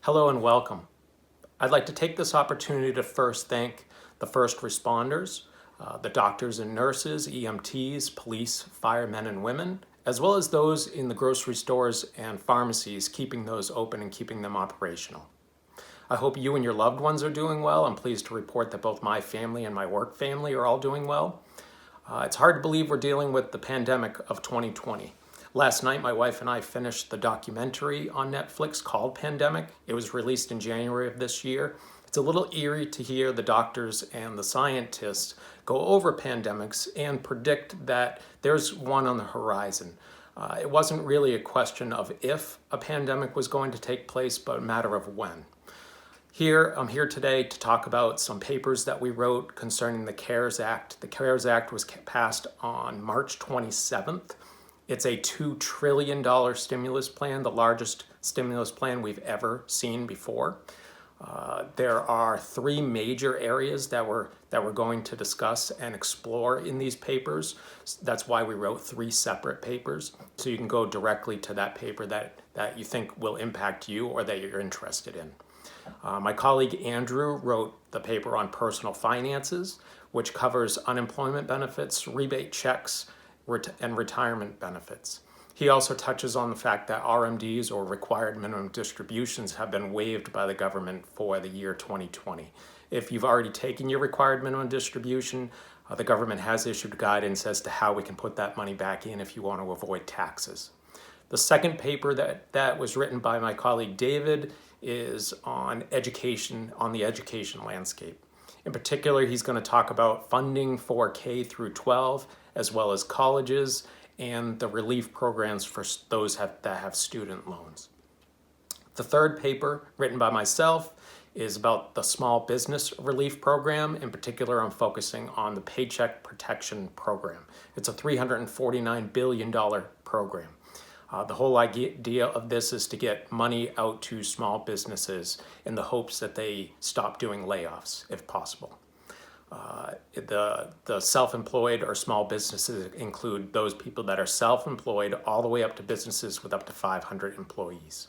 Hello and welcome. I'd like to take this opportunity to first thank the first responders, the doctors and nurses, EMTs, police, firemen and women, as well as those in the grocery stores and pharmacies, keeping those open and keeping them operational. I hope you and your loved ones are doing well. I'm pleased to report that both my family and my work family are all doing well. It's hard to believe we're dealing with the pandemic of 2020. Last night, my wife and I finished the documentary on Netflix called Pandemic. It was released in January of this year. It's a little eerie to hear the doctors and the scientists go over pandemics and predict that there's one on the horizon. It wasn't really a question of if a pandemic was going to take place, but a matter of when. I'm here today to talk about some papers that we wrote concerning the CARES Act. The CARES Act was passed on March 27th. It's a $2 trillion stimulus plan, the largest stimulus plan we've ever seen before. There are three major areas that we're going to discuss and explore in these papers. That's why we wrote three separate papers, so you can go directly to that paper that you think will impact you or that you're interested in. My colleague Andrew wrote the paper on personal finances, which covers unemployment benefits, rebate checks, and retirement benefits. He also touches on the fact that RMDs, or required minimum distributions, have been waived by the government for the year 2020. If you've already taken your required minimum distribution, the government has issued guidance as to how we can put that money back in if you want to avoid taxes. The second paper that was written by my colleague David is on education, on the education landscape. In particular, he's going to talk about funding for K through 12, as well as colleges, and the relief programs for those that have student loans. The third paper, written by myself, is about the small business relief program. In particular, I'm focusing on the Paycheck Protection Program. It's a $349 billion program. The whole idea of this is to get money out to small businesses in the hopes that they stop doing layoffs, if possible. The self-employed or small businesses include those people that are self-employed all the way up to businesses with up to 500 employees.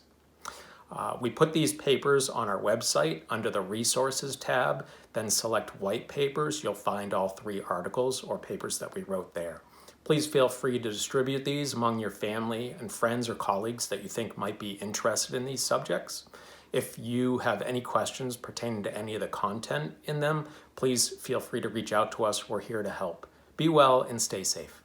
We put these papers on our website under the Resources tab, then select White Papers. You'll find all three articles or papers that we wrote there. Please feel free to distribute these among your family and friends or colleagues that you think might be interested in these subjects. If you have any questions pertaining to any of the content in them, please feel free to reach out to us. We're here to help. Be well and stay safe.